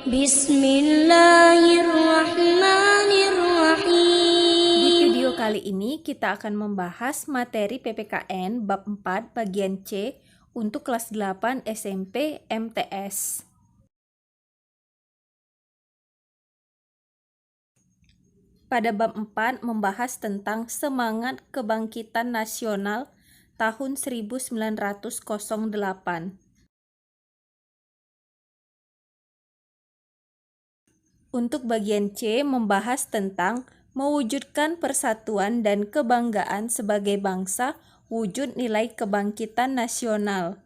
Bismillahirrahmanirrahim. Di video kali ini kita akan membahas materi PPKN bab 4 bagian C untuk kelas 8 SMP MTS. Pada bab 4 membahas tentang semangat kebangkitan nasional tahun 1908. Untuk bagian C membahas tentang mewujudkan persatuan dan kebanggaan sebagai bangsa, wujud nilai kebangkitan nasional.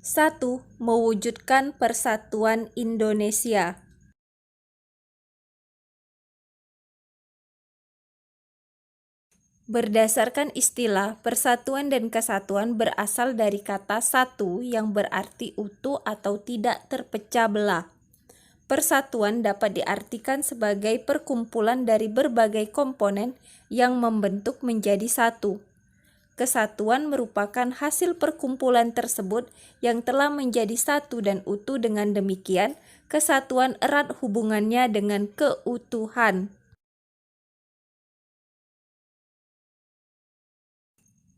1. Mewujudkan persatuan Indonesia. Berdasarkan istilah, persatuan dan kesatuan berasal dari kata satu yang berarti utuh atau tidak terpecah belah. Persatuan dapat diartikan sebagai perkumpulan dari berbagai komponen yang membentuk menjadi satu. Kesatuan merupakan hasil perkumpulan tersebut yang telah menjadi satu dan utuh. Dengan demikian, kesatuan erat hubungannya dengan keutuhan.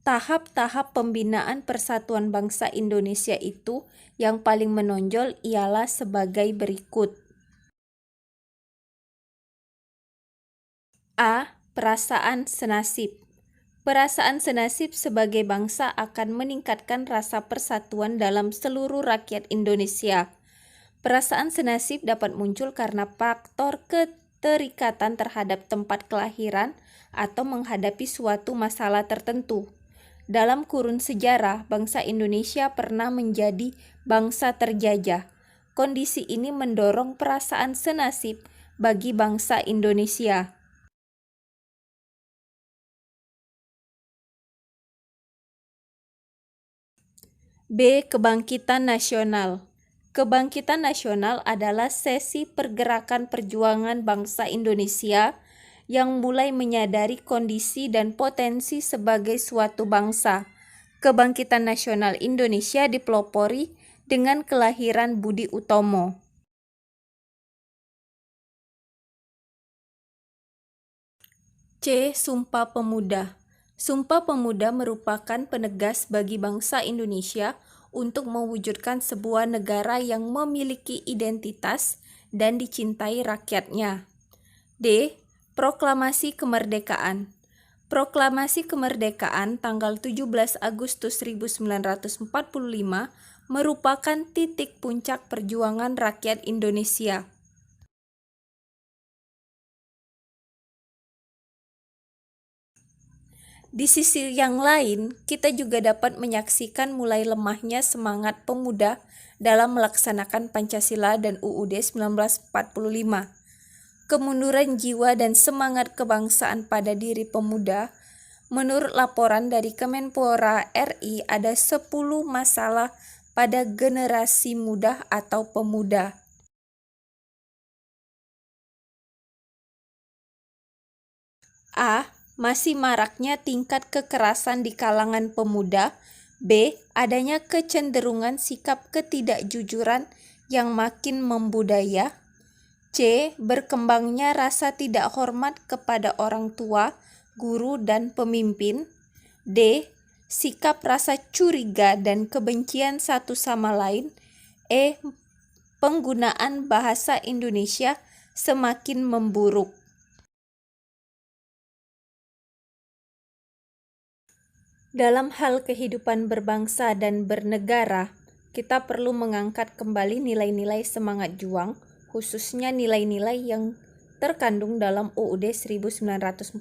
Tahap-tahap pembinaan persatuan bangsa Indonesia itu yang paling menonjol ialah sebagai berikut. A. Perasaan senasib. Perasaan senasib sebagai bangsa akan meningkatkan rasa persatuan dalam seluruh rakyat Indonesia. Perasaan senasib dapat muncul karena faktor keterikatan terhadap tempat kelahiran atau menghadapi suatu masalah tertentu. Dalam kurun sejarah, bangsa Indonesia pernah menjadi bangsa terjajah. Kondisi ini mendorong perasaan senasib bagi bangsa Indonesia. B. Kebangkitan nasional. Kebangkitan nasional adalah sesi pergerakan perjuangan bangsa Indonesia yang mulai menyadari kondisi dan potensi sebagai suatu bangsa. Kebangkitan nasional Indonesia dipelopori dengan kelahiran Budi Utomo. C. Sumpah Pemuda. Sumpah Pemuda merupakan penegas bagi bangsa Indonesia untuk mewujudkan sebuah negara yang memiliki identitas dan dicintai rakyatnya. D. Proklamasi Kemerdekaan. Proklamasi Kemerdekaan tanggal 17 Agustus 1945 merupakan titik puncak perjuangan rakyat Indonesia. Di sisi yang lain, kita juga dapat menyaksikan mulai lemahnya semangat pemuda dalam melaksanakan Pancasila dan UUD 1945. Kemunduran jiwa dan semangat kebangsaan pada diri pemuda. Menurut laporan dari Kemenpora RI, ada 10 masalah pada generasi muda atau pemuda. A. Masih maraknya tingkat kekerasan di kalangan pemuda. B. Adanya kecenderungan sikap ketidakjujuran yang makin membudaya. C. Berkembangnya rasa tidak hormat kepada orang tua, guru, dan pemimpin. D. Sikap rasa curiga dan kebencian satu sama lain. E. Penggunaan bahasa Indonesia semakin memburuk. Dalam hal kehidupan berbangsa dan bernegara, kita perlu mengangkat kembali nilai-nilai semangat juang, khususnya nilai-nilai yang terkandung dalam UUD 1945.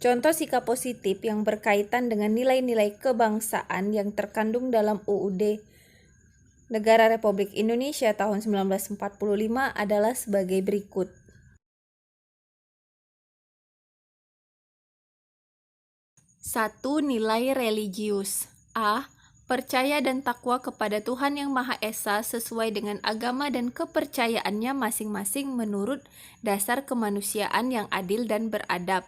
Contoh sikap positif yang berkaitan dengan nilai-nilai kebangsaan yang terkandung dalam UUD Negara Republik Indonesia tahun 1945 adalah sebagai berikut. 1. Nilai religius. A. Percaya dan takwa kepada Tuhan Yang Maha Esa sesuai dengan agama dan kepercayaannya masing-masing menurut dasar kemanusiaan yang adil dan beradab.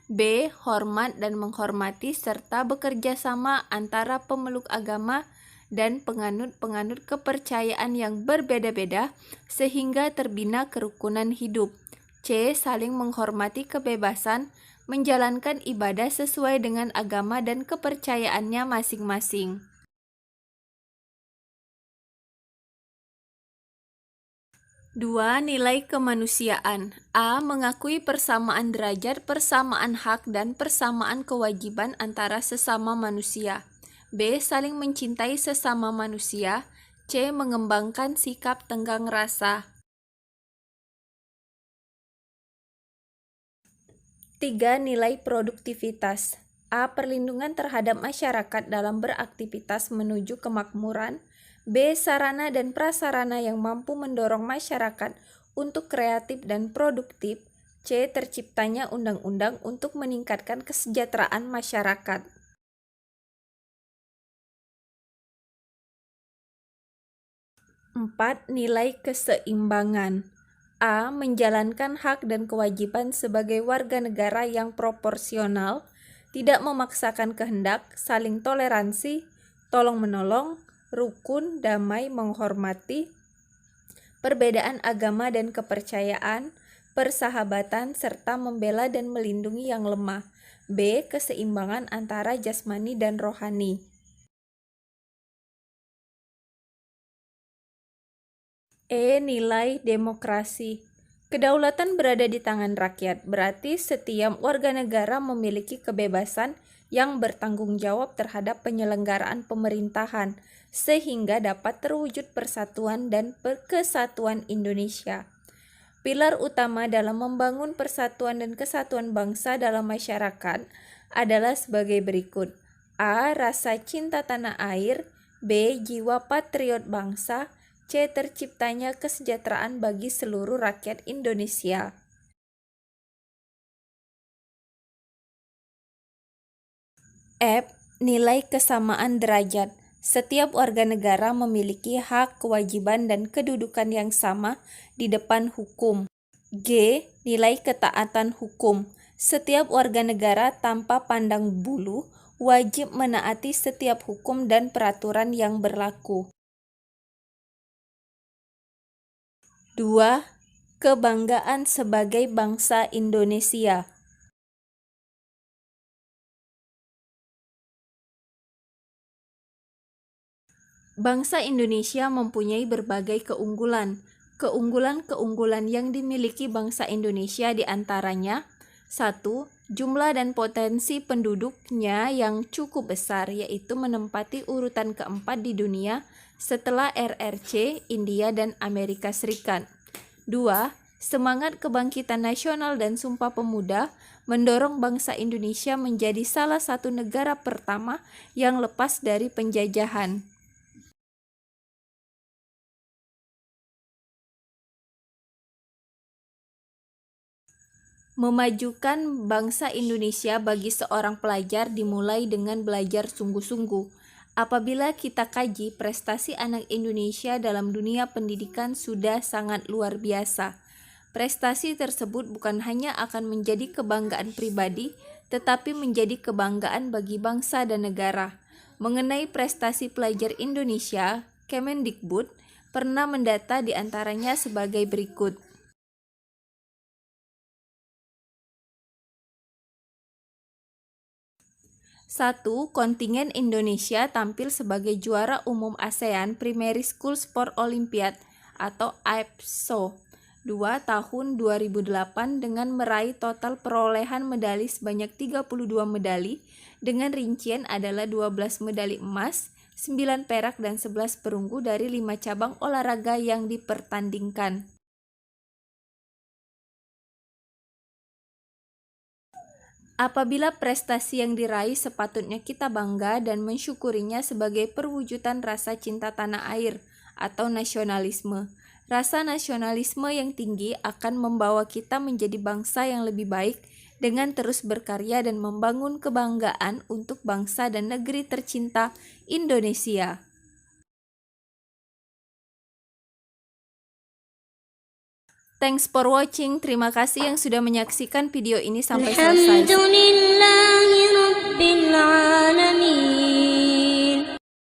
B. Hormat dan menghormati serta bekerja sama antara pemeluk agama dan penganut-penganut kepercayaan yang berbeda-beda sehingga terbina kerukunan hidup. C. Saling menghormati kebebasan menjalankan ibadah sesuai dengan agama dan kepercayaannya masing-masing. 2. Nilai kemanusiaan. A. Mengakui persamaan derajat, persamaan hak, dan persamaan kewajiban antara sesama manusia. B. Saling mencintai sesama manusia. C. Mengembangkan sikap tenggang rasa. 3. Nilai produktivitas. A. Perlindungan terhadap masyarakat dalam beraktivitas menuju kemakmuran. B. Sarana dan prasarana yang mampu mendorong masyarakat untuk kreatif dan produktif. C. Terciptanya undang-undang untuk meningkatkan kesejahteraan masyarakat. 4. Nilai keseimbangan. A. Menjalankan hak dan kewajiban sebagai warga negara yang proporsional, tidak memaksakan kehendak, saling toleransi, tolong-menolong, rukun, damai, menghormati, perbedaan agama dan kepercayaan, persahabatan, serta membela dan melindungi yang lemah. B. Keseimbangan antara jasmani dan rohani. E. Nilai demokrasi. Kedaulatan berada di tangan rakyat, berarti setiap warga negara memiliki kebebasan yang bertanggung jawab terhadap penyelenggaraan pemerintahan, sehingga dapat terwujud persatuan dan kesatuan Indonesia. Pilar utama dalam membangun persatuan dan kesatuan bangsa dalam masyarakat adalah sebagai berikut. A. Rasa cinta tanah air. B. Jiwa patriot bangsa. C. Terciptanya kesejahteraan bagi seluruh rakyat Indonesia. F. Nilai kesamaan derajat. Setiap warga negara memiliki hak, kewajiban, dan kedudukan yang sama di depan hukum. G. Nilai ketaatan hukum. Setiap warga negara tanpa pandang bulu wajib menaati setiap hukum dan peraturan yang berlaku. 2. Kebanggaan sebagai bangsa Indonesia. Bangsa Indonesia mempunyai berbagai keunggulan. Keunggulan-keunggulan yang dimiliki bangsa Indonesia diantaranya 1. Jumlah dan potensi penduduknya yang cukup besar, yaitu menempati urutan keempat di dunia setelah RRC, India, dan Amerika Serikat. 2. Semangat kebangkitan nasional dan Sumpah Pemuda mendorong bangsa Indonesia menjadi salah satu negara pertama yang lepas dari penjajahan. Memajukan bangsa Indonesia bagi seorang pelajar dimulai dengan belajar sungguh-sungguh. Apabila kita kaji, prestasi anak Indonesia dalam dunia pendidikan sudah sangat luar biasa. Prestasi tersebut bukan hanya akan menjadi kebanggaan pribadi, tetapi menjadi kebanggaan bagi bangsa dan negara. Mengenai prestasi pelajar Indonesia, Kemendikbud pernah mendata di antaranya sebagai berikut. 1. Kontingen Indonesia tampil sebagai juara umum ASEAN Primary School Sport Olympiad atau APSO 2 tahun 2008 dengan meraih total perolehan medali sebanyak 32 medali dengan rincian adalah 12 medali emas, 9 perak dan 11 perunggu dari 5 cabang olahraga yang dipertandingkan. Apabila prestasi yang diraih sepatutnya kita bangga dan mensyukurinya sebagai perwujudan rasa cinta tanah air atau nasionalisme. Rasa nasionalisme yang tinggi akan membawa kita menjadi bangsa yang lebih baik dengan terus berkarya dan membangun kebanggaan untuk bangsa dan negeri tercinta Indonesia. Thanks for watching. Terima kasih yang sudah menyaksikan video ini sampai selesai. Alhamdulillahirabbil alamin.